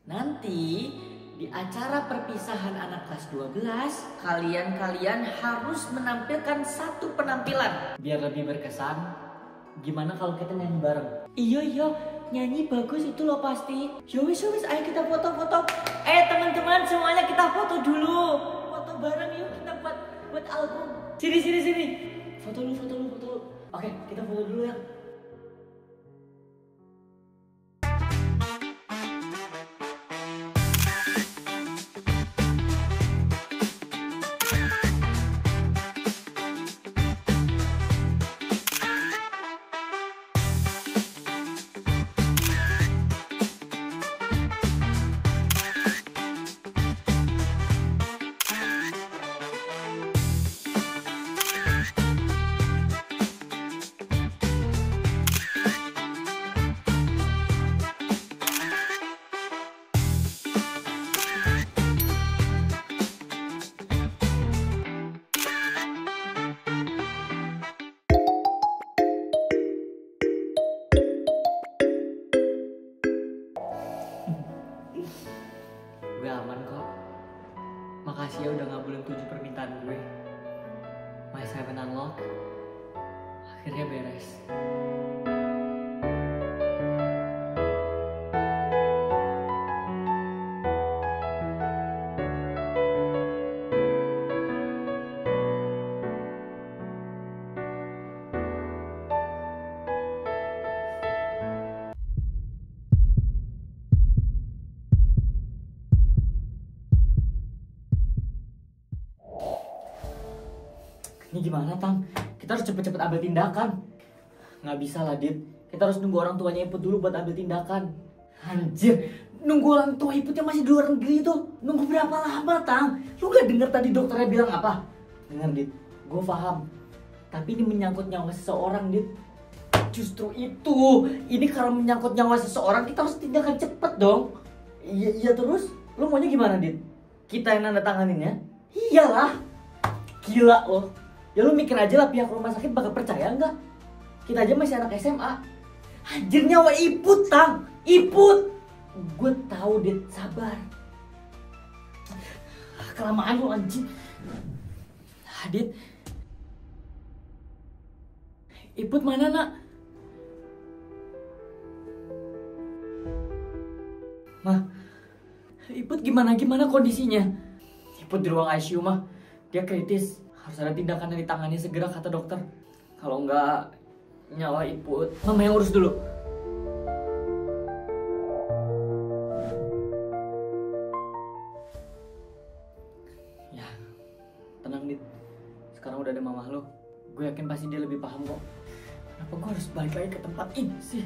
Nanti di acara perpisahan anak kelas 12, kalian harus menampilkan satu penampilan. Biar lebih berkesan, gimana kalau kita nyanyi bareng? Iya, nyanyi bagus itu loh pasti. Yowis, ayo kita foto-foto. Teman-teman semuanya kita foto dulu. Foto bareng yuk, kita buat album. Sini. Foto dulu. Oke, kita foto dulu ya. Gue aman kok. Makasih ya udah ngabulin 7 permintaan gue. My 7 unlock akhirnya beres. Ini gimana, Tang? Kita harus cepet-cepet ambil tindakan. Nggak bisa lah, Dit. Kita harus nunggu orang tuanya Iput dulu buat ambil tindakan. Anjir, nunggu orang tua Iput yang masih di luar negeri itu. Nunggu berapa lama, Tang? Lu gak denger tadi dokternya bilang apa? Dengar, Dit. Gue paham. Tapi ini menyangkut nyawa seseorang, Dit. Justru itu. Ini kalau menyangkut nyawa seseorang, kita harus tindakan cepet dong. Iya terus? Lu maunya gimana, Dit? Kita yang nanda tanganinnya? Iyalah. Gila loh. Ya lu mikir aja lah pihak rumah sakit bakal percaya nggak? Kita aja masih anak SMA. Anjir, nyawa Iput, Tang. Iput. Gue tahu, Dit. Sabar. Kelamaan lu, anjing. Dit. Iput mana, Nak? Mah. Iput gimana kondisinya? Iput di ruang ICU, mah. Dia kritis. Harus ada tindakan yang ditangani segera, kata dokter. Kalau enggak, nyawa Iput. Mama yang urus dulu. Ya, tenang, Dit. Sekarang udah ada mama lo. Gue yakin pasti dia lebih paham kok. Kenapa gue harus balik lagi ke tempat ini sih?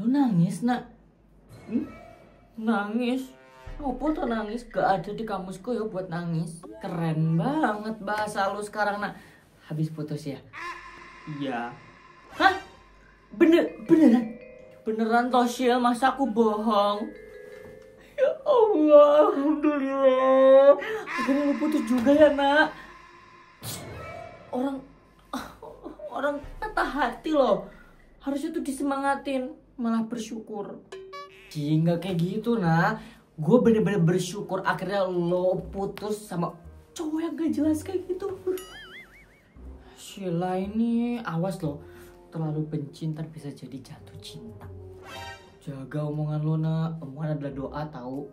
Lu nangis, Nak? Nangis? Apa tuh nangis? Gak ada di kamusku ya buat nangis. Keren banget bahasa lu sekarang, Nak. Habis putus ya? Iya. Hah? Beneran? Beneran, Toshil? Masa aku bohong? Ya Allah, alhamdulillah. Akhirnya lu putus juga ya, Nak. Orang patah hati loh. Harusnya tuh disemangatin, malah bersyukur. Nggak kayak gitu, Nah. Gue bener-bener bersyukur akhirnya lo putus sama cowok yang gak jelas kayak gitu. Sheila ini awas loh, terlalu benci ntar bisa jadi jatuh cinta. Jaga omongan lo, Nak. Omongan adalah doa, tahu.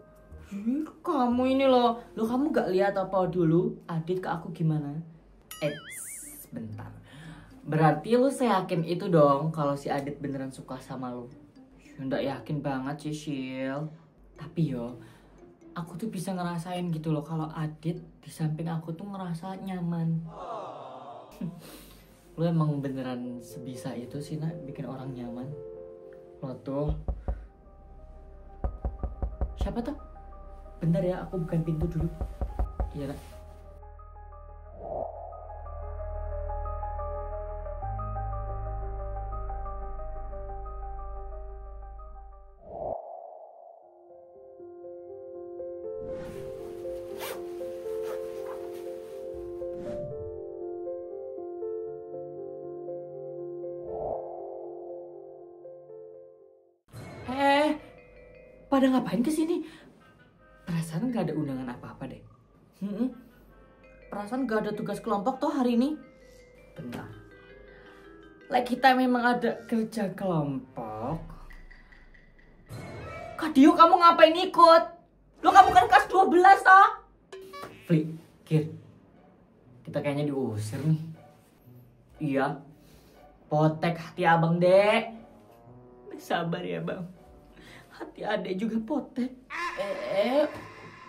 Kamu ini loh, kamu gak lihat apa dulu Adit ke aku gimana? Bentar. Berarti lu seyakin itu dong kalau si Adit beneran suka sama lu? Nggak yakin banget sih, Shil. Tapi yo, aku tuh bisa ngerasain gitu loh kalau Adit di samping aku tuh ngerasa nyaman. Lu emang beneran sebisa itu sih, Nak, bikin orang nyaman. Lo tuh. Siapa tuh? Bentar ya, aku bukain pintu dulu. Iya, Nak. pada ngapain kesini? Perasaan gak ada undangan apa-apa deh. Perasaan gak ada tugas kelompok toh hari ini. Bentar. Like kita memang ada kerja kelompok. Kak Dio, kamu ngapain ikut? Lo kamu kan kelas 12 toh? Fli, Kir, kita kayaknya diusir nih. Iya. Potek hati abang, Dek. Sabar ya, Bang. Hati adek juga potek.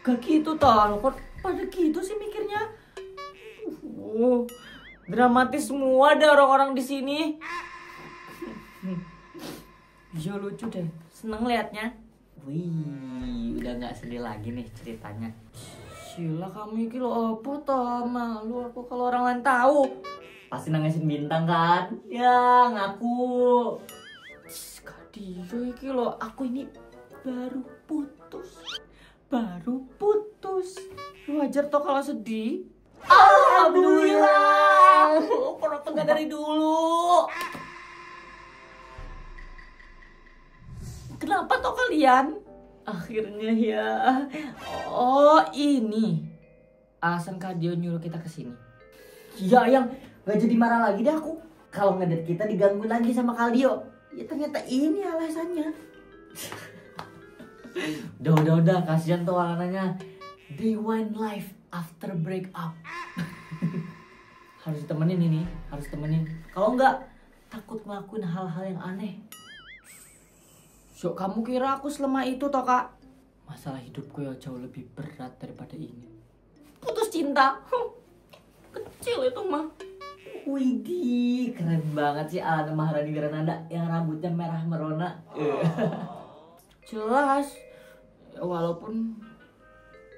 Gak gitu toh. Kok pada gitu sih mikirnya? Dramatis semua ada orang-orang di sini. Yo, lucu deh. Seneng liatnya. Wih, udah gak sedih lagi nih ceritanya. Sila, kamu iki lo apa toh? Malu aku kalau orang lain tahu. Pasti nangisin bintang kan? Ya, ngaku. Kak Dio iki lo, aku ini baru putus. Wajar toh kalau sedih. Alhamdulillah. Kenapa gak dari dulu? Kenapa toh kalian? Akhirnya ya. Oh, ini alasan Kak Dio nyuruh kita kesini. Ya, yang gak jadi marah lagi deh aku. Kalau ngedate kita diganggu lagi sama Kak Dio. Ya ternyata ini alasannya. Udah, kasihan tuh alananya. Day one life after break up. Harus ditemenin ini, harus temenin. Kalau enggak, takut ngelakuin hal-hal yang aneh. So, kamu kira aku selemah itu toh, Kak? Masalah hidupku ya jauh lebih berat daripada ini. Putus cinta. Kecil itu mah. Widih, keren banget sih Alana Maharani Granada yang rambutnya merah merona. Jelas, walaupun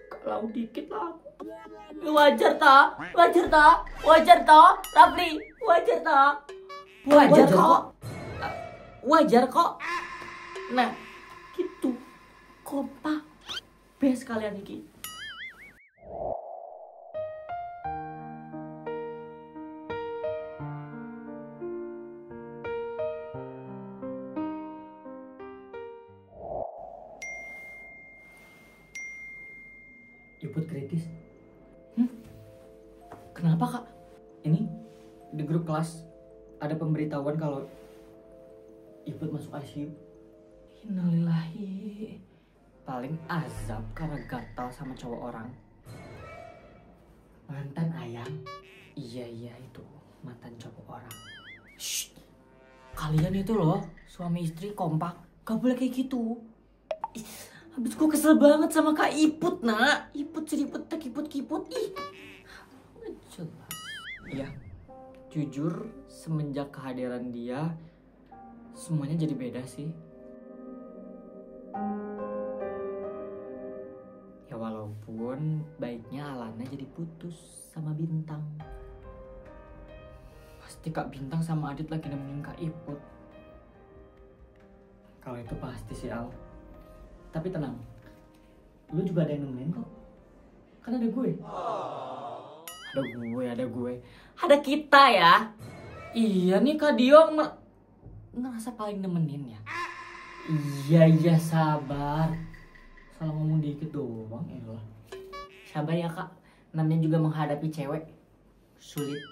kalau dikit lah aku. Wajar tak, Rafli, wajar kok. Nah, gitu, kompak, best kalian iki. Iput kritis. Kenapa, Kak? Ini di grup kelas ada pemberitahuan kalau Iput masuk ICU. Innalillahi. Paling azab karena gatal sama cowok orang. Mantan ayang. Iya itu mantan cowok orang. Shh. Kalian itu loh suami istri kompak. Gak boleh kayak gitu. Habis gue kesel banget sama Kak Iput, nak. Iput seriput tak kiput. Ih, jelas. Iya, jujur semenjak kehadiran dia semuanya jadi beda sih. Ya walaupun baiknya Alana jadi putus sama Bintang. Pasti Kak Bintang sama Adit lagi nemenin Kak Iput. Kalau itu pasti sih, Al. Tapi tenang, lu juga ada yang nemenin kok. Kan ada gue. Ada gue. Ada kita ya. Iya nih Kak Dio ngerasa paling nemenin ya. Iya sabar. Salah ngomong dikit doang ya lah. Sabar ya Kak. Namanya juga menghadapi cewek sulit.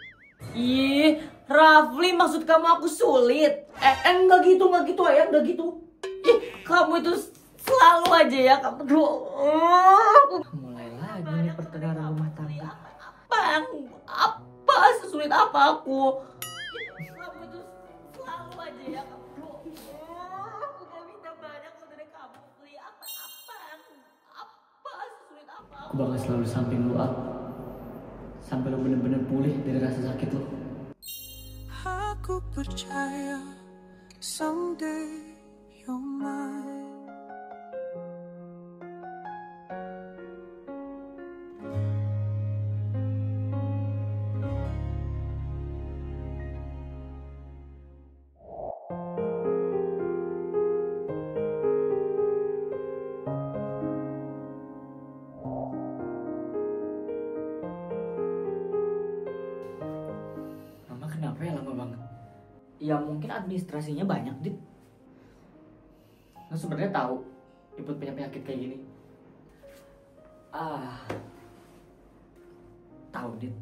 Ih, Rafli, maksud kamu aku sulit? Enggak gitu ayah, enggak gitu. Ih, kamu itu selalu aja ya kamu mulai lagi nih pertengkaran rumah tangga. Apa sesulit apa aku? Kamu itu selalu aja ya kamu udah minta banyak dari kamu. Apa sesulit apa? Aku bakal selalu samping lu sampai lu bener-bener pulih dari rasa sakit lu. Aku percaya someday you're mine. Kenapa ya lama banget? Ya mungkin administrasinya banyak, Dit. Nah sebenarnya tahu Iput punya penyakit kayak gini? Tahu Dit.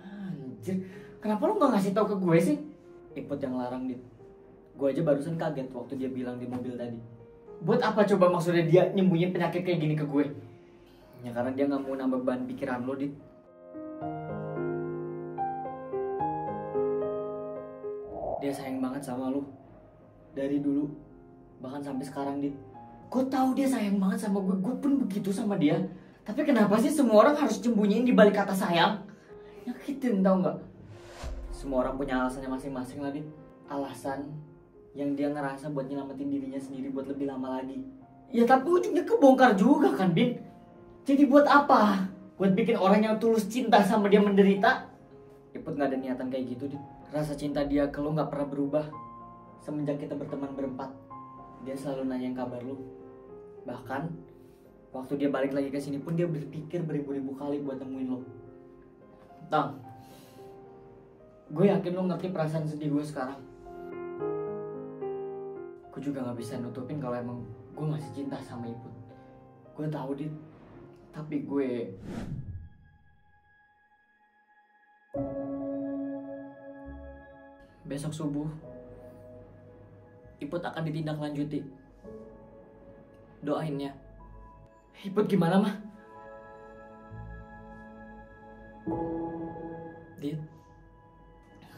Anjir, kenapa lu gak ngasih tahu ke gue sih? Iput yang larang Dit. Gue aja barusan kaget waktu dia bilang di mobil tadi. Buat apa coba maksudnya dia nyembunyiin penyakit kayak gini ke gue? Ya karena dia gak mau nambah beban pikiran lo Dit. Dia sayang banget sama lu dari dulu, bahkan sampai sekarang Dit. Gue tahu dia sayang banget sama gue pun begitu sama dia. Tapi kenapa sih semua orang harus nyembunyiin di balik kata sayang? Nyakitin tau nggak? Semua orang punya alasannya masing-masing lah Dit. Alasan yang dia ngerasa buat nyelamatin dirinya sendiri buat lebih lama lagi. Ya tapi ujungnya kebongkar juga kan Bin. Jadi buat apa? Buat bikin orang yang tulus cinta sama dia menderita? Iput gak ada niatan kayak gitu Dit. Rasa cinta dia ke lu gak pernah berubah semenjak kita berteman berempat. Dia selalu nanyain kabar lu. Bahkan waktu dia balik lagi ke sini pun dia berpikir beribu-ribu kali buat nemuin lo. Tang, gue yakin lo ngerti perasaan sedih gue sekarang. Gue juga gak bisa nutupin kalau emang gue masih cinta sama Iput. Gue tahu Dit. Tapi gue besok subuh Iput akan ditindaklanjuti. Doain ya. Iput gimana mah? Dit,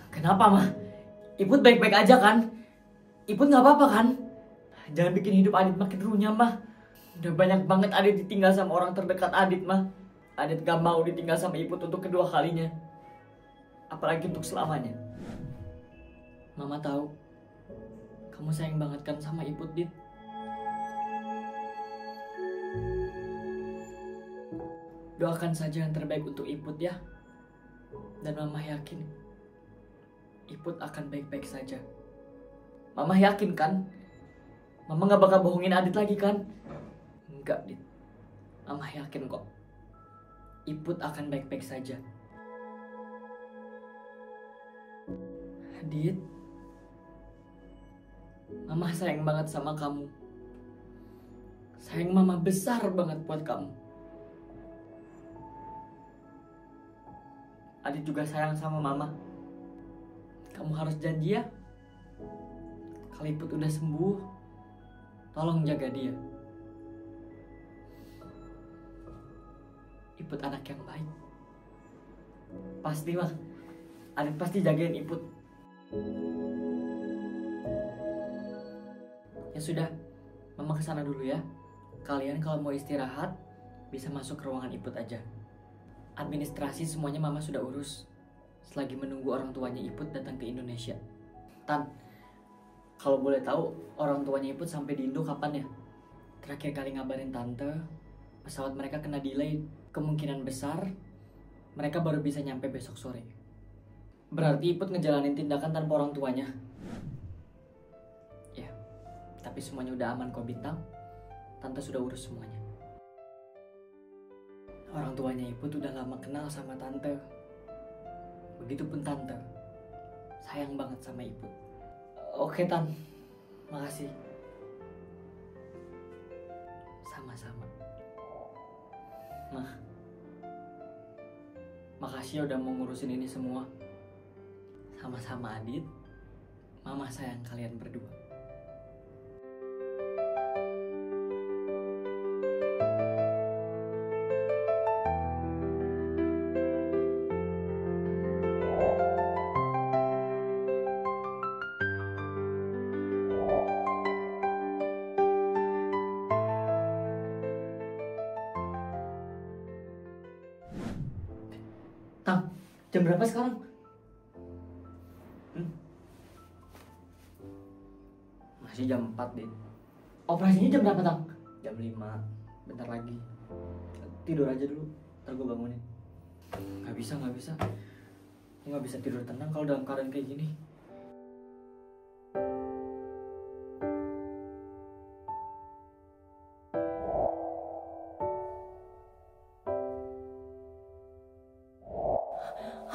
kenapa mah? Iput baik-baik aja kan? Iput gak apa-apa kan? Jangan bikin hidup Adit makin runyam mah. Udah banyak banget Adit ditinggal sama orang terdekat Adit mah. Adit gak mau ditinggal sama Iput untuk kedua kalinya. Apalagi untuk selamanya. Mama tahu kamu sayang banget kan sama Iput Dit. Doakan saja yang terbaik untuk Iput ya. Dan Mama yakin Iput akan baik-baik saja. Mama yakin kan? Mama gak bakal bohongin Adit lagi kan? Enggak Dit. Mama yakin kok Iput akan baik-baik saja. Adit, Mama sayang banget sama kamu. Sayang Mama besar banget buat kamu. Adit juga sayang sama Mama. Kamu harus janji ya. Kalau Iput udah sembuh, tolong jaga dia. Iput anak yang baik. Pasti mah, Adit pasti jagain Iput. Ya sudah, Mama kesana dulu ya. Kalian kalau mau istirahat, bisa masuk ke ruangan Iput aja. Administrasi semuanya Mama sudah urus. Selagi menunggu orang tuanya Iput datang ke Indonesia. Tan, kalau boleh tahu orang tuanya Iput sampai di Indo kapan ya? Terakhir kali ngabarin Tante, pesawat mereka kena delay. Kemungkinan besar mereka baru bisa nyampe besok sore. Berarti Iput ngejalanin tindakan tanpa orang tuanya. Ya, tapi semuanya udah aman kok Bintang. Tante sudah urus semuanya. Orang tuanya Iput udah lama kenal sama Tante. Begitupun Tante. Sayang banget sama Iput. Oke Tan, makasih. Sama-sama. Mah, makasih ya udah mau ngurusin ini semua. Sama-sama Adit. Mama sayang kalian berdua. Tang, jam berapa sekarang? Masih jam 4 Dit. Operasinya jam berapa Tang? Jam 5. Bentar lagi. Tidur aja dulu, ntar gue bangunin. Gak bisa. Gue gak bisa tidur tenang kalau dalam keadaan kayak gini.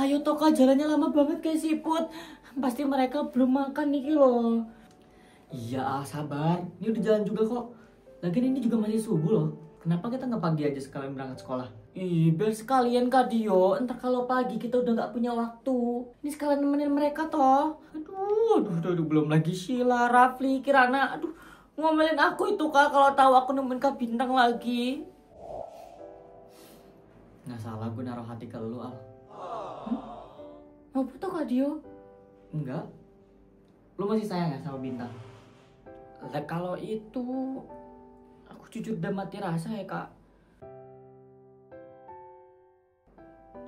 Ayo Toka, jalannya lama banget kayak siput. Pasti mereka belum makan nih loh. Iya, sabar. Ini udah jalan juga kok. Lagian ini juga masih subuh loh. Kenapa kita nggak pagi aja sekalian berangkat sekolah? Ih, biar sekalian Kak Dio. Entar kalau pagi kita udah nggak punya waktu. Ini sekalian nemenin mereka toh. Aduh, belum lagi Sheila, Rafli, Kirana. Aduh, ngomelin aku itu Kak kalau tahu aku nemenin Kak Bintang lagi. Nggak salah gue naruh hati ke lu, Al. Apa tuh Kak Dio? Enggak. Lu masih sayang ya sama Bintang? Lah kalau itu aku jujur udah mati rasa ya Kak.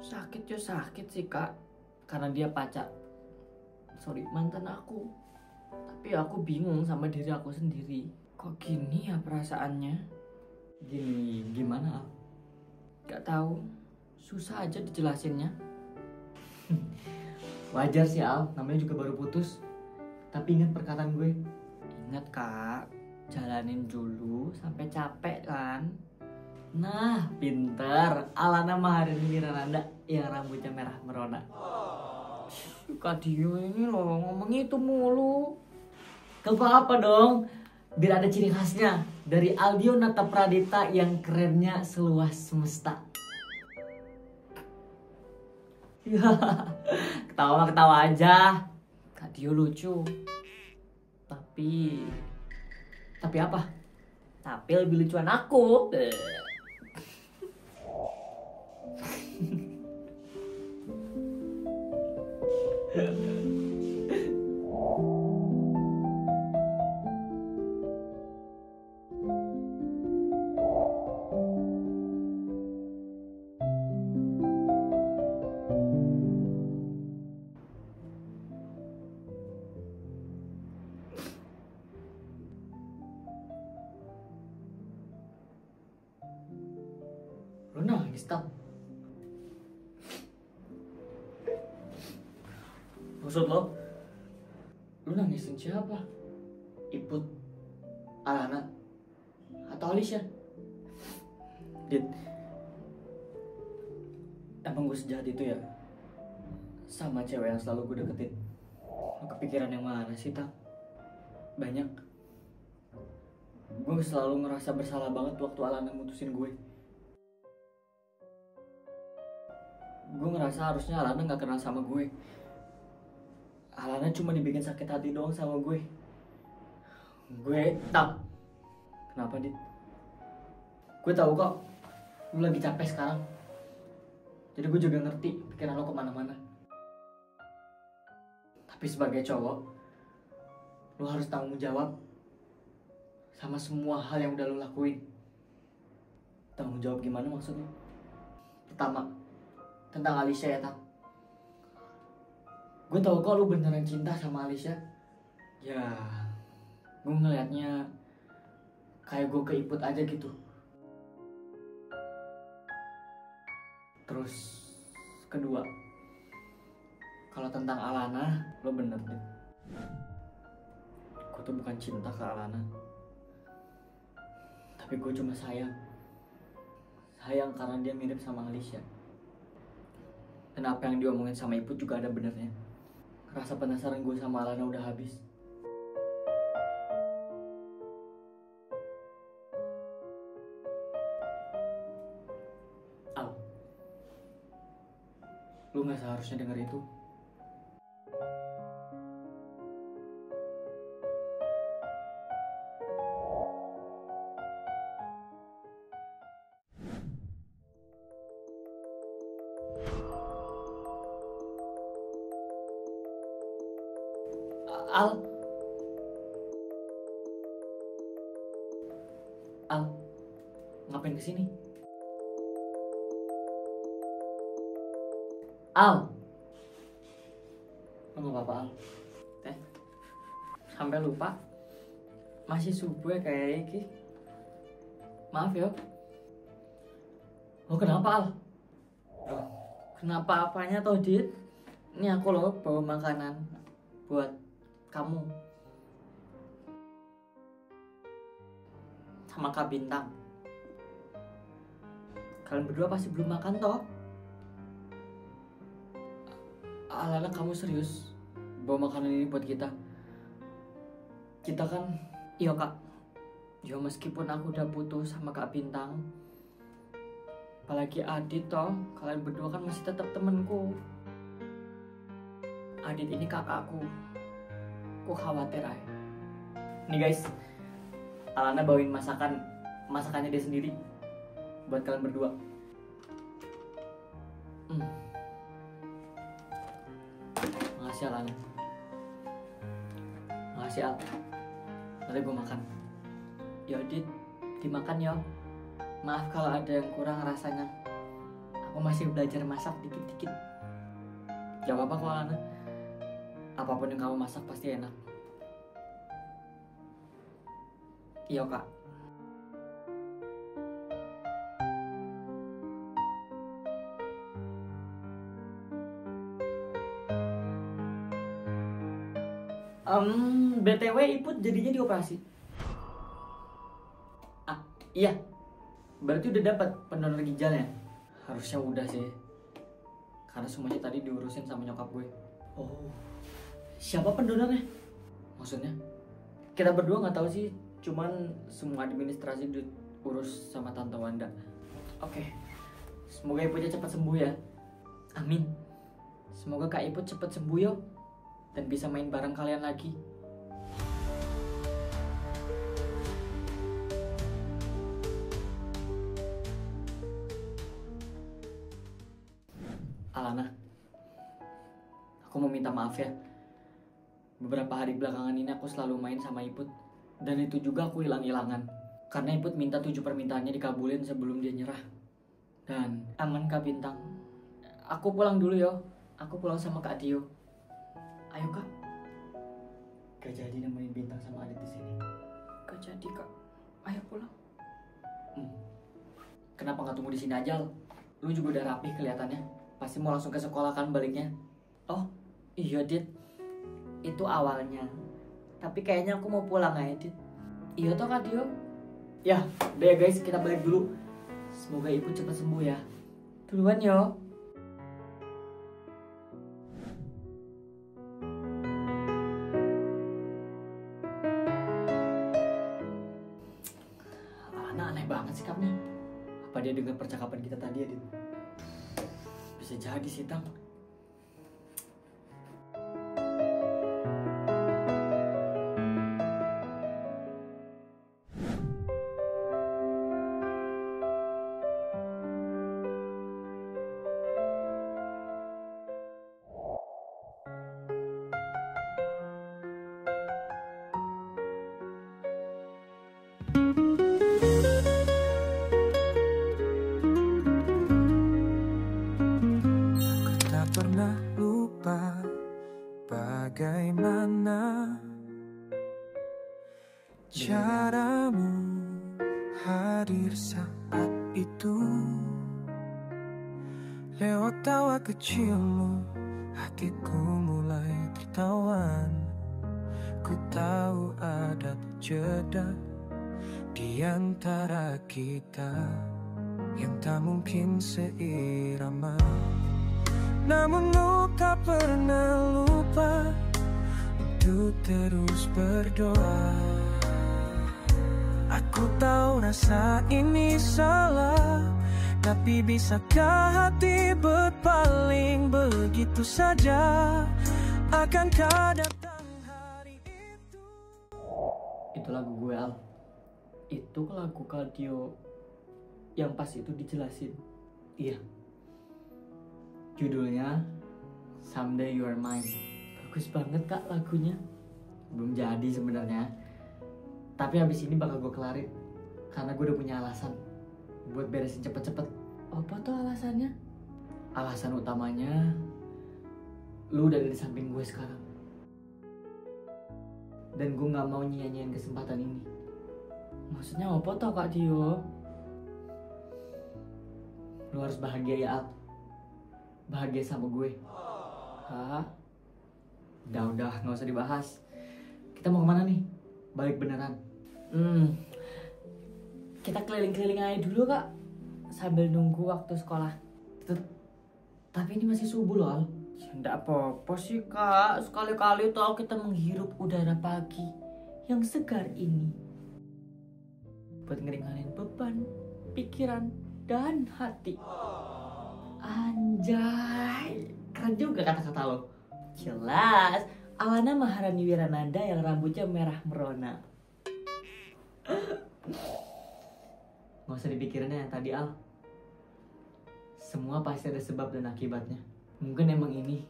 Sakit sih Kak. Karena dia pacar. Sorry, mantan aku. Tapi aku bingung sama diri aku sendiri. Kok gini ya perasaannya? Gimana Al? Gak tahu. Susah aja dijelasinnya. Wajar sih Al, namanya juga baru putus. Tapi ingat perkataan gue. Ingat Kak, jalanin dulu sampai capek kan. Nah, pinter. Alana Maharini Wirananda yang rambutnya merah merona. Kak Dio ini loh ngomong itu mulu. Gak apa-apa dong. Biar ada ciri khasnya. Dari Aldio Nata Pradita yang kerennya seluas semesta. Ya, ketawa aja. Kak Dio lucu. Tapi apa? Tapi lebih lucuan aku. Lu nangis tak? Maksud lo? Lu nangisin siapa? Iput? Alana? Atau Alicia? Dit, emang gue sejahat itu ya? Sama cewek yang selalu gue deketin. Lu kepikiran yang mana sih tak? Banyak. Gue selalu ngerasa bersalah banget waktu Alana mutusin gue. Gue ngerasa harusnya Alana gak kenal sama gue. Alana cuma dibikin sakit hati doang sama gue. Gue tak. Kenapa Dit? Gue tahu kok lu lagi capek sekarang. Jadi gue juga ngerti pikiran lo kemana-mana. Tapi sebagai cowok, lu harus tanggung jawab sama semua hal yang udah lu lakuin. Tanggung jawab gimana maksudnya? Pertama, tentang Alicia ya tak. Gue tahu kok lu beneran cinta sama Alicia. Ya, gue ngeliatnya kayak gue keiput aja gitu. Terus kedua, kalau tentang Alana, lo bener deh. Gue tuh bukan cinta ke Alana, tapi gue cuma sayang. Sayang karena dia mirip sama Alicia. Dan apa yang diomongin sama Iput juga ada benernya. Rasa penasaran gue sama Alana udah habis. Al, lu gak seharusnya denger itu. Al, ngapain kesini? Al, lo nggak apa-apa Al? Sampai lupa. Masih subuh ya kayak ini. Maaf ya. Lo kenapa Al? Loh, kenapa apanya toh Dit? Ini aku loh bawa makanan buat kamu sama Kak Bintang. Kalian berdua pasti belum makan toh? Alana, kamu serius bawa makanan ini buat kita? Kita kan, iya Kak, Ya meskipun aku udah putus sama Kak Bintang, apalagi Adit toh, kalian berdua kan masih tetap temenku. Adit ini kakakku. Aku khawatir aja. Nih guys, Alana bawain masakannya dia sendiri buat kalian berdua. Makasih Alana. Makasih Al. Nanti gue makan. Ya Dit, dimakan ya. Maaf kalau ada yang kurang rasanya. Aku masih belajar masak dikit-dikit. Gak apa-apa kok Alana. Apapun yang kamu masak pasti enak. Iya Kak. BTW Iput jadinya dioperasi. Iya. Berarti udah dapat pendonor ginjalnya? Harusnya udah sih. Karena semuanya tadi diurusin sama nyokap gue. Oh. Siapa pendonornya? Maksudnya? Kita berdua nggak tahu sih. Cuman semua administrasi diurus sama Tante Wanda. Oke. Semoga Iputnya cepat sembuh ya. Amin. Semoga Kak Iput cepat sembuh yo. Dan bisa main bareng kalian lagi. Alana, aku mau minta maaf ya. Beberapa hari belakangan ini aku selalu main sama Iput. Dan itu juga aku hilang-hilangan. Karena Iput minta 7 permintaannya dikabulin sebelum dia nyerah. Dan aman Kak Bintang. Aku pulang dulu yo. Aku pulang sama Kak Tio. Ayo Kak. Gak jadi nemenin Bintang sama Adit di sini. Gak jadi Kak. Ayo pulang. Kenapa nggak tunggu di sini aja? Lu juga udah rapih kelihatannya. Pasti mau langsung ke sekolah kan baliknya. Oh iya Dit. Itu awalnya. Tapi kayaknya aku mau pulang aja Dit. Iya toh Kak Tio. Ya udah ya guys, kita balik dulu. Semoga Ibu cepat sembuh ya. Duluan yo. Aneh banget sikapnya. Apa dia dengar percakapan kita tadi ya, Dit? Bisa jadi sih, Tang. Pernah lupa bagaimana caramu hadir saat itu. Lewat tawa kecilmu, hatiku mulai tertawan. Ku tahu ada jeda di antara kita yang tak mungkin seirama. Namun lu tak pernah lupa untuk terus berdoa. Aku tahu rasa ini salah, tapi bisakah hati berpaling begitu saja? Akankah datang hari itu? Itu lagu gue Al. Itu lagu Kadio yang pas itu dijelasin. Iya. Judulnya Someday You Are Mine. Bagus banget Kak lagunya. Belum jadi sebenarnya. Tapi habis ini bakal gue kelarin. Karena gue udah punya alasan buat beresin cepet-cepet. Apa tuh alasannya? Alasan utamanya, lu udah ada di samping gue sekarang. Dan gue gak mau nyanyiin kesempatan ini. Maksudnya apa tuh Kak Tio? Lu harus bahagia ya Al. Bahagia sama gue. Hah? Udah, gak usah dibahas. Kita mau kemana nih? Balik beneran. Kita keliling-keliling aja dulu Kak, sambil nunggu waktu sekolah. Tapi ini masih subuh loh Al. Ya enggak apa-apa sih Kak. Sekali-kali tuh kita menghirup udara pagi yang segar ini. buat ngeringanin beban, pikiran, dan hati. Anjay, keren juga kata-kata lo. Jelas, Alana Maharani Wirananda yang rambutnya merah merona. Gak usah dipikirin yang tadi, Al. Semua pasti ada sebab dan akibatnya. Mungkin emang ini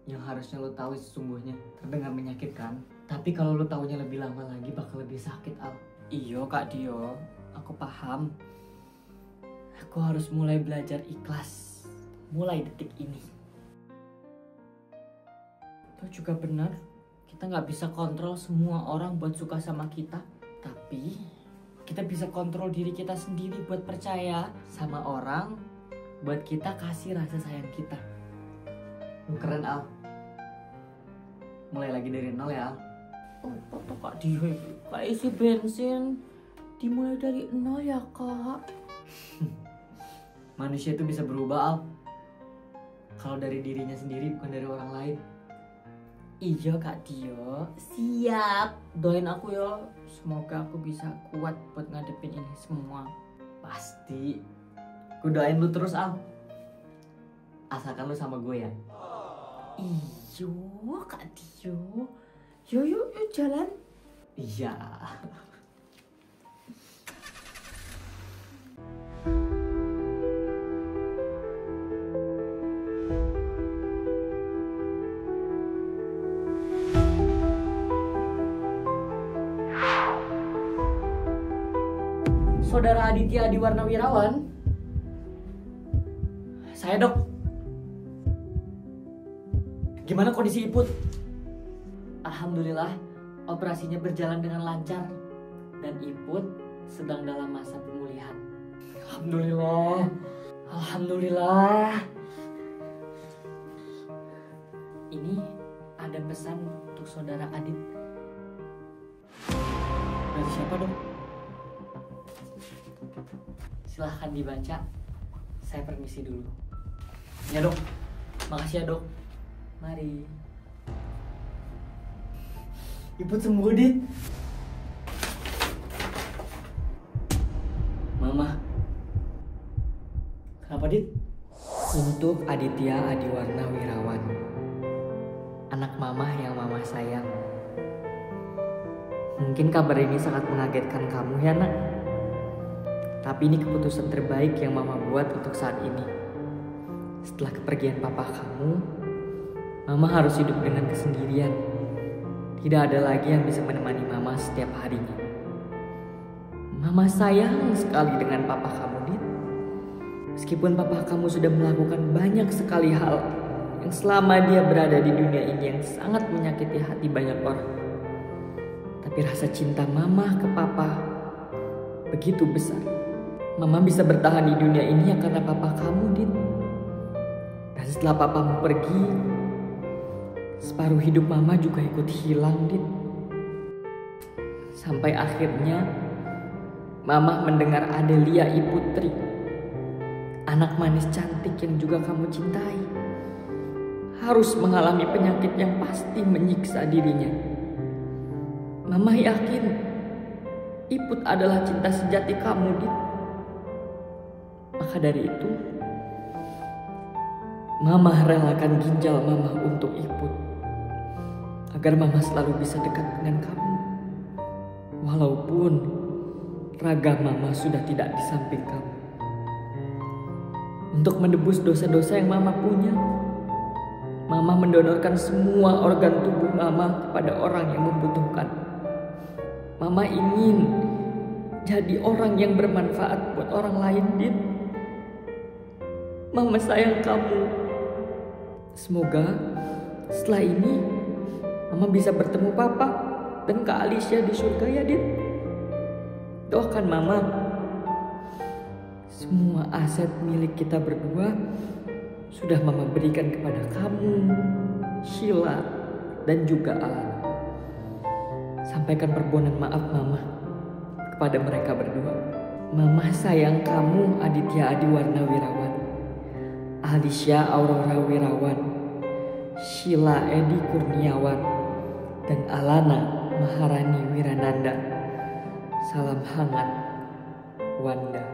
yang harusnya lo tahu sesungguhnya. Terdengar menyakitkan, tapi kalau lo taunya lebih lama lagi bakal lebih sakit, Al. Iyo Kak Dio, aku paham. Aku harus mulai belajar ikhlas, mulai detik ini. Itu juga benar, kita nggak bisa kontrol semua orang buat suka sama kita. Tapi kita bisa kontrol diri kita sendiri buat percaya sama orang, buat kita kasih rasa sayang kita. Lu keren, Al. Mulai lagi dari nol ya, Al. Oh, Kak Dio, kayak isi bensin. Dimulai dari nol ya, Kak. Manusia itu bisa berubah, Al. Kalau dari dirinya sendiri, bukan dari orang lain. Iya, Kak Dio. Siap. Doain aku ya. Semoga aku bisa kuat buat ngadepin ini semua. Pasti. Gue doain lu terus, Al. Asalkan lu sama gue ya. Iyo, Kak Dio. Yuk, jalan. Iya. Saudara Aditya Adiwarna Wirawan. Saya, Dok. Gimana kondisi Iput? Alhamdulillah, operasinya berjalan dengan lancar dan Iput sedang dalam masa pemulihan. Alhamdulillah. Alhamdulillah. Ini ada pesan untuk saudara Adit. Dari siapa, Dok? Silahkan dibaca. Saya permisi dulu. Ya, Dok. Makasih ya, Dok. Mari. Iput sembuh, Dit. Mama. Kenapa, Dit? Untuk Aditya Adiwarna Wirawan, anak mama yang mama sayang. Mungkin kabar ini sangat mengagetkan kamu ya, Nak. Tapi ini keputusan terbaik yang mama buat untuk saat ini. Setelah kepergian papa kamu, mama harus hidup dengan kesendirian. Tidak ada lagi yang bisa menemani mama setiap harinya. Mama sayang sekali dengan papa kamu, Dit. Meskipun papa kamu sudah melakukan banyak sekali hal yang selama dia berada di dunia ini yang sangat menyakiti hati banyak orang. Tapi rasa cinta mama ke papa begitu besar. Mama bisa bertahan di dunia ini ya karena papa kamu, Dit. Dan setelah papamu pergi, separuh hidup mama juga ikut hilang, Dit. Sampai akhirnya mama mendengar Adelia Iputri, anak manis cantik yang juga kamu cintai, harus mengalami penyakit yang pasti menyiksa dirinya. Mama yakin Iput adalah cinta sejati kamu, Dit. Maka dari itu, mama relakan ginjal mama untuk Iput, agar mama selalu bisa dekat dengan kamu. Walaupun raga mama sudah tidak di samping kamu. Untuk menebus dosa-dosa yang mama punya, mama mendonorkan semua organ tubuh mama kepada orang yang membutuhkan. Mama ingin jadi orang yang bermanfaat buat orang lain, Dit. Mama sayang kamu. Semoga setelah ini mama bisa bertemu papa dan Kak Alicia di surga ya, Dit. Doakan mama. Semua aset milik kita berdua sudah mama berikan kepada kamu, Sheila, dan juga Alan. Sampaikan permohonan maaf mama kepada mereka berdua. Mama sayang kamu, Aditya Adiwarna Wirawan, Alicia Aurora Wirawan, Sheila Edi Kurniawan, dan Alana Maharani Wirananda. Salam hangat, Wanda.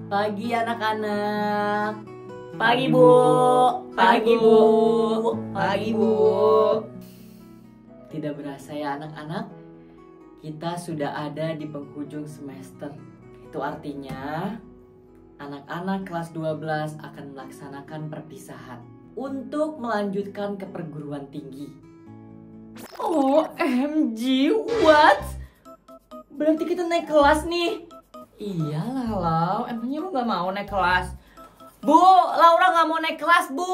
Pagi anak-anak. Pagi Bu. Pagi Bu. Pagi Bu. Tidak berasa ya anak-anak, kita sudah ada di penghujung semester. Itu artinya anak-anak kelas 12 akan melaksanakan perpisahan untuk melanjutkan ke perguruan tinggi. OMG, what? Berarti kita naik kelas nih. Iyalah Lau, emangnya lu gak mau naik kelas? Bu, Laura gak mau naik kelas, Bu.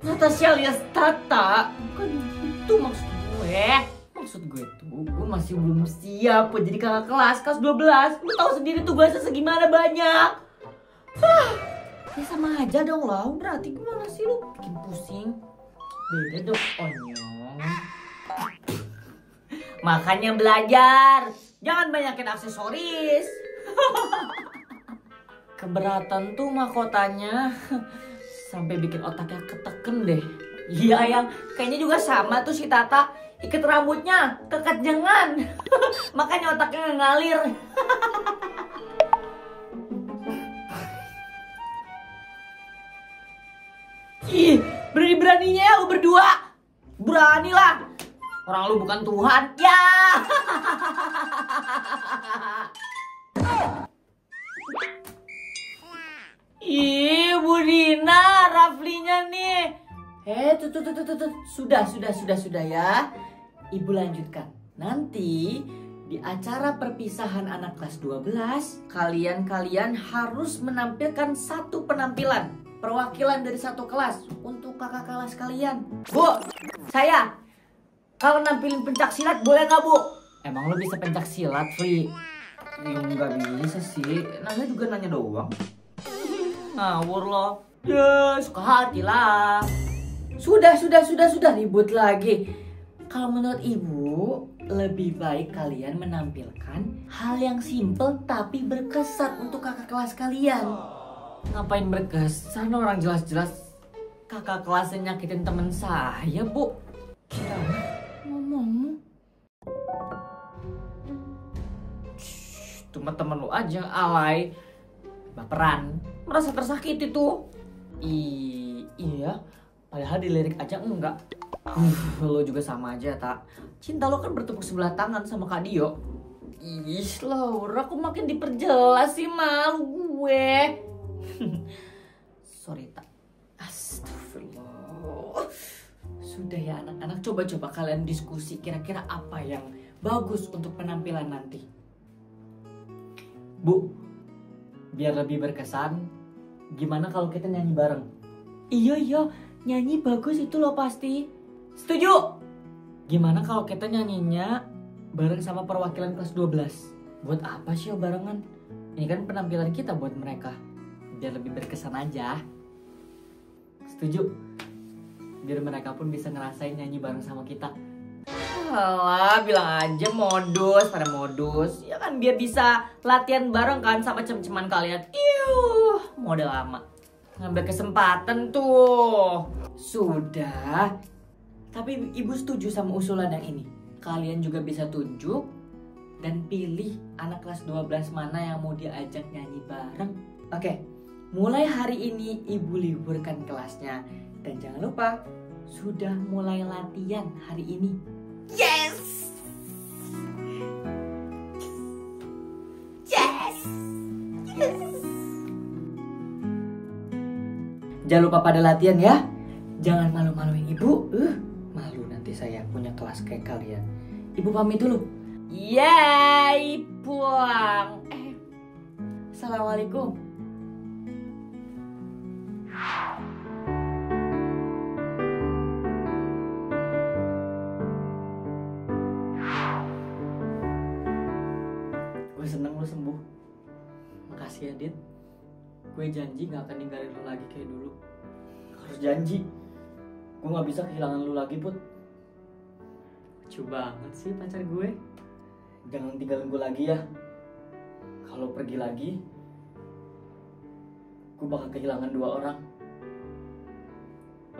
Natasha alias Tata. Bukan itu maksud gue. Maksud gue tuh, gue masih belum siap buat jadi kakak kelas 12. Lu tahu sendiri tugasnya segimana banyak. Ya sama aja dong Lau, berarti gimana sih lu? Bikin pusing. Beda dong, onyong. Makanya belajar. Jangan banyakin aksesoris. Keberatan tuh mahkotanya. Sampai bikin otaknya keteken deh. Iya yang kayaknya juga sama tuh si Tata. Ikat rambutnya, kekat jangan. Makanya otaknya ngalir. Ih, berani-beraninya ya lu berdua. Beranilah. Orang lu bukan Tuhan. Ya. Ih, Bu Dina, Raflinya nih. Tuh. Sudah ya. Ibu lanjutkan. Nanti di acara perpisahan anak kelas 12, kalian harus menampilkan satu penampilan perwakilan dari satu kelas untuk kakak kelas kalian. Bu, saya kalau nampilin pencak silat boleh nggak Bu? Emang lo bisa pencak silat, Fli? Ya nggak bisa sih, nanya juga nanya doang. Ngawur lo. Ya suka hati lah. Sudah ribut lagi. Kalau menurut ibu, lebih baik kalian menampilkan hal yang simple tapi berkesan untuk kakak kelas kalian. Ngapain berkesan, orang jelas-jelas kakak kelasnya nyakitin temen saya, Bu. Gimana ngomongmu? Cuma temen lu aja yang alay, baperan, merasa tersakiti tuh. Iya, padahal dilirik aja enggak. Lo juga sama aja, tak. Cinta lo kan bertepuk sebelah tangan sama Kak Dio. Ih, Laura, aku makin diperjelas sih, malu gue. Sorry, tak. Astagfirullah. Sudah ya anak-anak, coba kalian diskusi kira-kira apa yang bagus untuk penampilan nanti. Bu, biar lebih berkesan, gimana kalau kita nyanyi bareng? Iya, nyanyi bagus itu loh pasti. Setuju? Gimana kalau kita nyanyinya bareng sama perwakilan kelas 12? Buat apa sih barengan? Ini kan penampilan kita buat mereka. Biar lebih berkesan aja. Setuju? Biar mereka pun bisa ngerasain nyanyi bareng sama kita. Alah, bilang aja modus, pada modus. Ya kan biar bisa latihan bareng kan sama cem-ceman kalian. Model lama. Ngambil kesempatan tuh. Sudah. Tapi ibu setuju sama usulan yang ini. Kalian juga bisa tunjuk dan pilih anak kelas 12 mana yang mau diajak nyanyi bareng. Oke, mulai hari ini ibu liburkan kelasnya. Dan jangan lupa, sudah mulai latihan hari ini. Yes! Jangan lupa pada latihan ya. Jangan malu-maluin ibu. Malu nanti saya punya kelas kayak kalian. Ibu pamit dulu. Yeay, pulang. Assalamualaikum. Gue seneng lu sembuh. Makasih ya Dit. Gue janji gak akan ninggalin lu lagi kayak dulu. Harus janji. Gue gak bisa kehilangan lu lagi Put. Lucu banget sih pacar gue. Jangan tinggalin gue lagi ya. Kalau pergi lagi, gue bakal kehilangan 2 orang.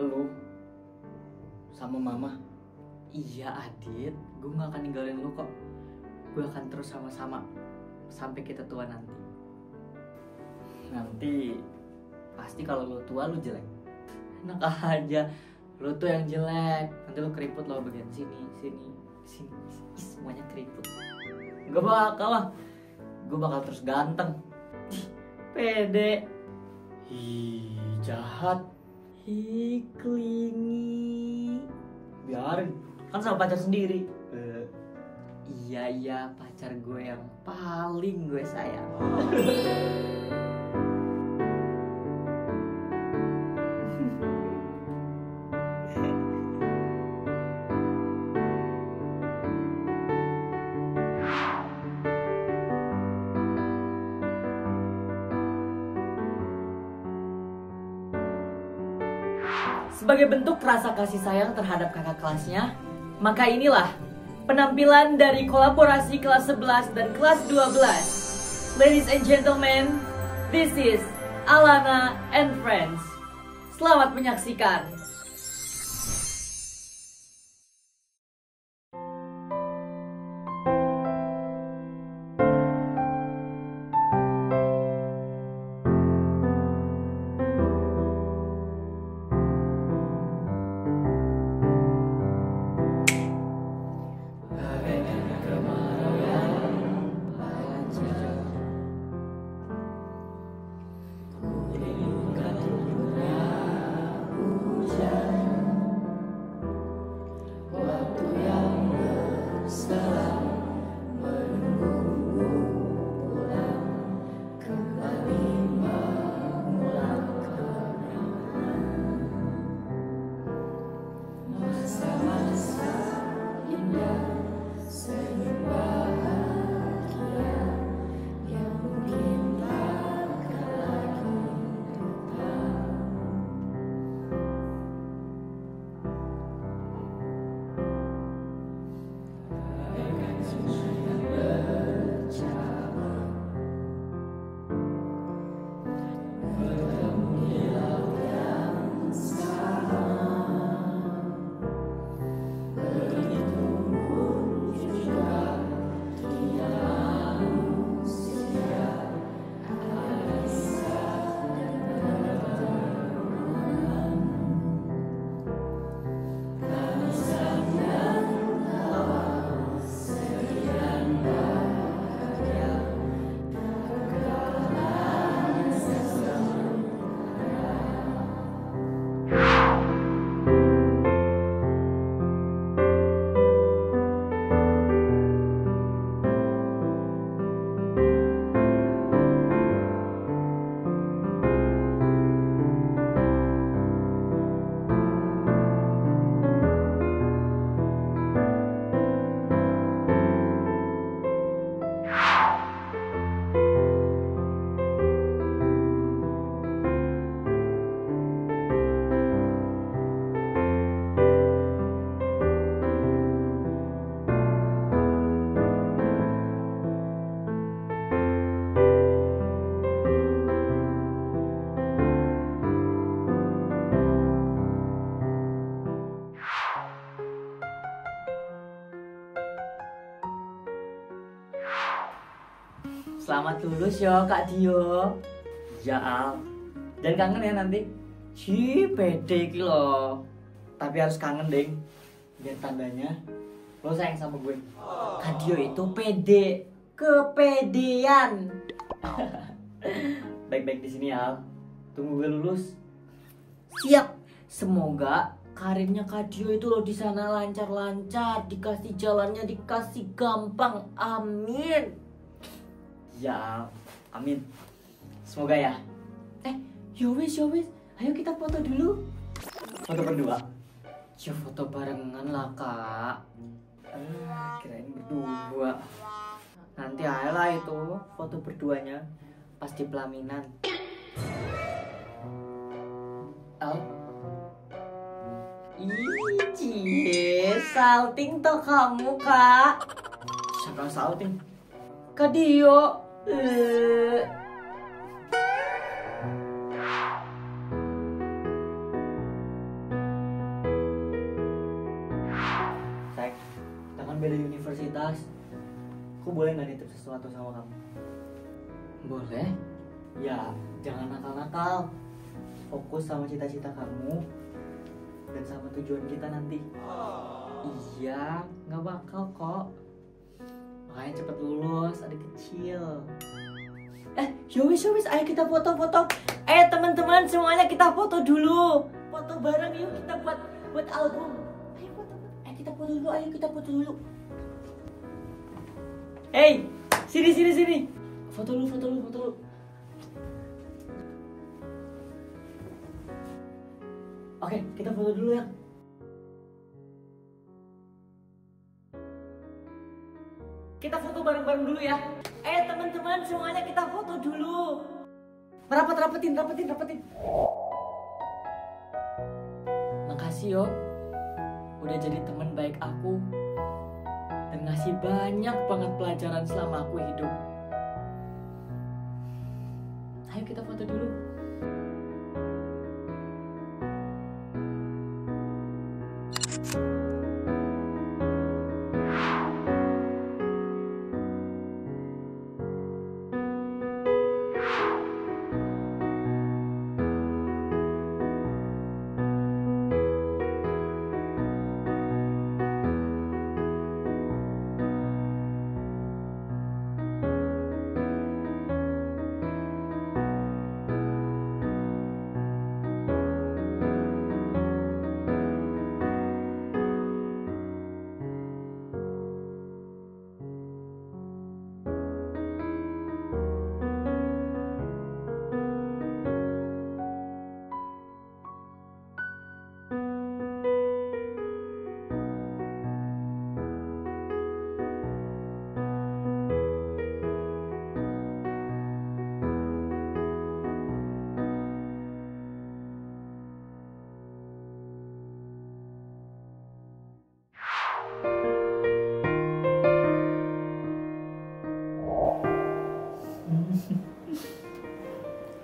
Lu sama mama. Iya Adit, gue gak akan ninggalin lu kok. Gue akan terus sama-sama sampai kita tua nanti. Nanti pasti kalau lu tua lu jelek. Enak aja, lu tuh yang jelek. Nanti lu keriput lo bagian sini. Semuanya keriput. Gak bakal lah. Gue bakal terus ganteng. Pede. Ih, jahat. Ih, klingi. Biarin, kan sama pacar sendiri. Iya, pacar gue yang paling gue sayang. Sebagai bentuk rasa kasih sayang terhadap kakak kelasnya, maka inilah penampilan dari kolaborasi kelas 11 dan kelas 12. Ladies and gentlemen, this is Alana and Friends. Selamat menyaksikan. Selamat lulus yo Kak Dio. Ya Al. Dan kangen ya nanti. Pede iki loh. Tapi harus kangen deng. Biar tandanya lo sayang sama gue. Kak Dio itu pede. Kepedean. Baik-baik di sini Al. Tunggu gue lulus. Siap. Semoga karirnya Kak Dio itu lo di sana lancar-lancar, dikasih jalannya dikasih gampang. Amin. Ya, amin. Semoga ya. Yowis. Ayo kita foto dulu. Foto berdua. Ya foto barengan lah Kak. Kirain berdua. Nanti aja lah itu foto berduanya. pas di pelaminan. Al, cie, salting toh kamu kak. Siapa salting? Kak Dio. Sek, kita kan beda universitas. Aku boleh nggak nitip sesuatu sama kamu? Boleh. Ya, jangan nakal-nakal. Fokus sama cita-cita kamu dan sama tujuan kita nanti. Iya, nggak bakal kok. Makanya cepet lulus, adik kecil. Yowis, ayo kita foto-foto. Ayo teman-teman semuanya kita foto dulu. Foto bareng yuk, kita buat album. Ayo foto. Kita foto dulu. Hey, sini. Foto dulu. Oke, kita foto dulu ya. Kita foto bareng-bareng dulu ya. Teman-teman semuanya kita foto dulu. Rapetin. Makasih yo, udah jadi teman baik aku dan ngasih banyak banget pelajaran selama aku hidup. Ayo kita foto dulu.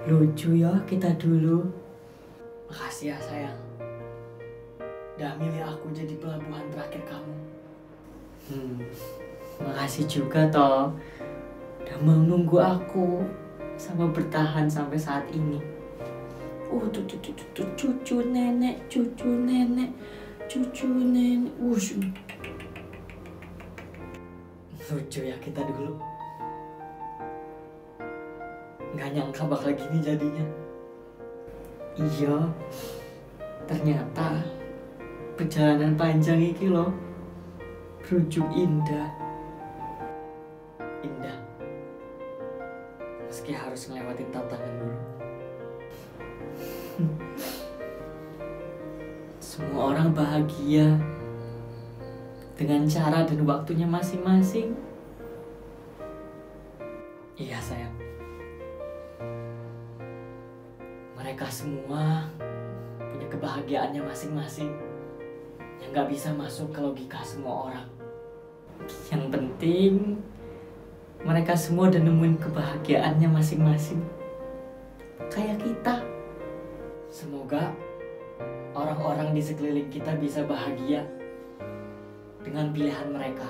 Lucu ya kita dulu. Makasih ya sayang, udah milih aku jadi pelabuhan terakhir kamu. Makasih juga toh udah mau nunggu aku sama bertahan sampai saat ini. Cucu nenek. Lucu ya kita dulu. Nggak nyangka bakal gini jadinya. Iya, ternyata perjalanan panjang ini loh berujung indah. Meski harus ngelewatin tantangan dulu. Semua orang bahagia dengan cara dan waktunya masing-masing. Iya sayang, mereka semua punya kebahagiaannya masing-masing yang gak bisa masuk ke logika semua orang. Yang penting mereka semua udah nemuin kebahagiaannya masing-masing kayak kita. Semoga orang-orang di sekeliling kita bisa bahagia dengan pilihan mereka.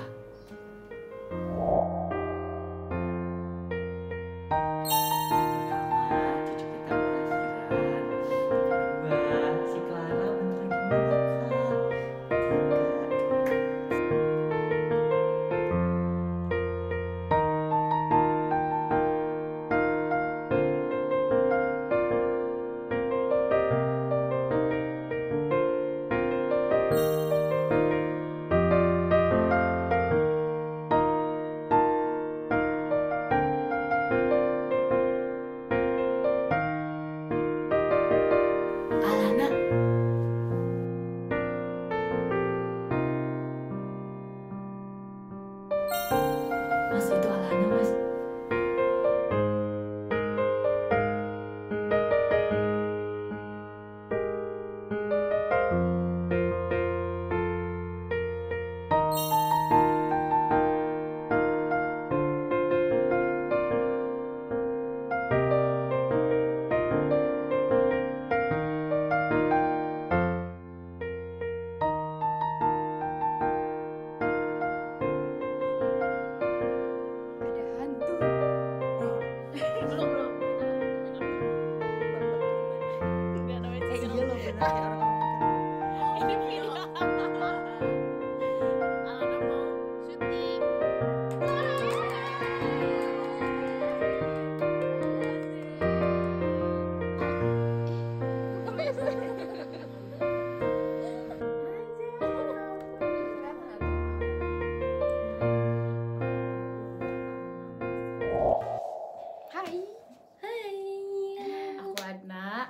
Ini film. Alana mau syuting. Hai, Aku Adna.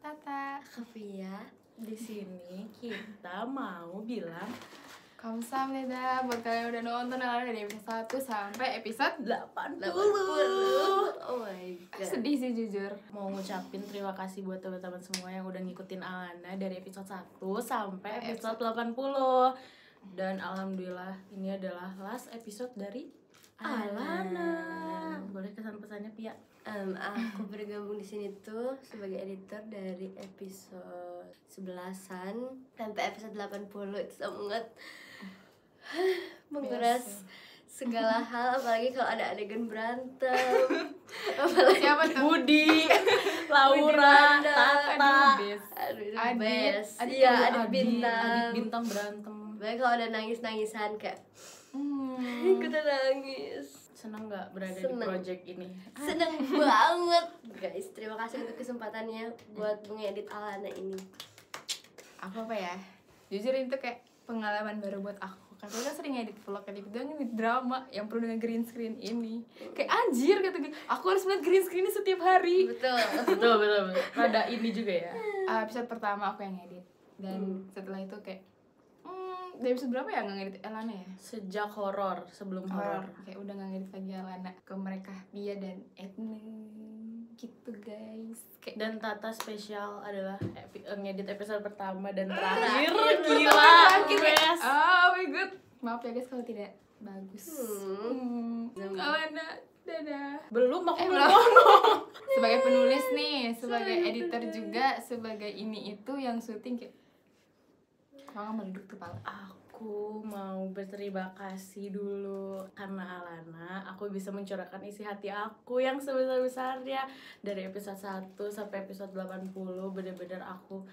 Tata. Kavia. Di sini kita mau bilang Kamsahamnida buat kalian yang udah nonton dari episode 1 sampai episode 80. Oh my god. Sedih sih jujur. Mau ngucapin terima kasih buat teman-teman semua yang udah ngikutin Alana dari episode 1 sampai episode 80. Dan alhamdulillah ini adalah last episode dari Alana. Boleh kesan pesannya Pia? Aku bergabung di sini tuh sebagai editor dari episode 11-an sampai episode 80. Itu sangat menguras segala hal, apalagi kalau ada adegan berantem. Apalagi Siapa tuh? Budi, Laura, Tata. aduh, itu Adit. best. Adit Iya, tuh ada bintang. Adit bintang berantem. Apalagi kalau ada nangis-nangisan kayak ikutan nangis. Senang nggak berada di Seneng. project ini? Seneng banget guys, terima kasih untuk kesempatannya buat mengedit Alana ini. Aku apa ya? Jujur itu kayak pengalaman baru buat aku. Karena aku kan sering edit vlog, edit drama yang perlu dengan green screen ini. Kayak anjir kata gue, aku harus melihat green screen ini setiap hari. Betul. Betul. Rada ini juga ya. Episode pertama aku yang edit. Dan setelah itu kayak dari episode berapa ya nggak ngedit Elana ya? Sejak horor, sebelum horor. Kayak udah nggak ngedit lagi Elana ke mereka Pia dan Edna gitu guys. Kayak Dan Tata spesial adalah ngedit episode pertama dan terakhir. Terakhir. Gila, Kayak, best. oh my god. Maaf ya guys kalau tidak bagus. Elana, dadah. Belum, aku belum Belum. ngomong. Sebagai penulis nih, sebagai editor juga, sebagai ini itu yang syuting kayak mama meleduk kepala. Aku mau berterima kasih dulu karena Alana, aku bisa mencurahkan isi hati aku yang sebesar-besarnya dari episode 1 sampai episode 80. Bener-bener aku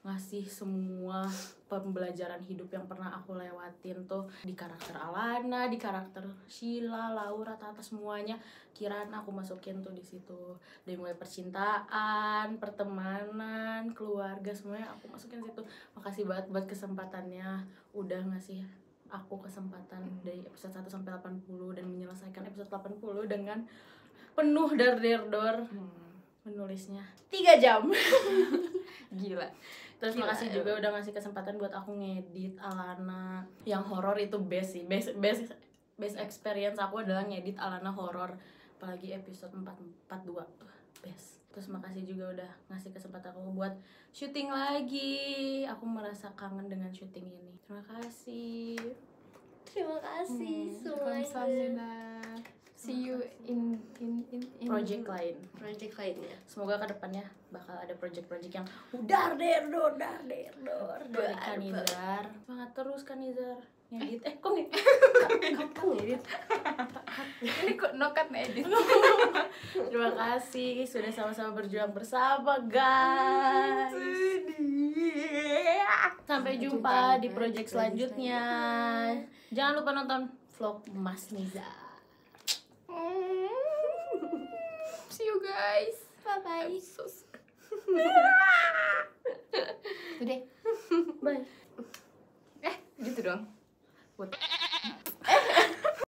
ngasih semua pembelajaran hidup yang pernah aku lewatin tuh di karakter Alana, di karakter Sheila, Laura, Tata, semuanya Kirana aku masukin tuh di situ. Dari mulai percintaan, pertemanan, keluarga, semuanya aku masukin situ. Makasih banget buat kesempatannya udah ngasih aku kesempatan dari episode 1 sampai 80 dan menyelesaikan episode 80 dengan penuh dar-der-dor menulisnya 3 jam. Gila. Terus makasih juga udah ngasih kesempatan buat aku ngedit Alana yang horor. Itu best sih, best experience aku adalah ngedit Alana horor, apalagi episode 42 best. Terus makasih juga udah ngasih kesempatan aku buat syuting lagi. Aku merasa kangen dengan syuting ini. Terima kasih. Terima kasih semuanya. Kamsahamnida. See you in Project lain. Project lainnya. Semoga kedepannya bakal ada project-project yang dar der dor dari Kanizar. Semangat terus Kanizar. Ngedit kok nih? Kamu ngedit? ini kok nokat edit. Terima kasih sudah sama-sama berjuang bersama guys. Sampai jumpa di project selanjutnya. Jangan lupa nonton vlog Mas Nizar. See you guys. Bye bye. Itu deh. Bye. Gitu dong.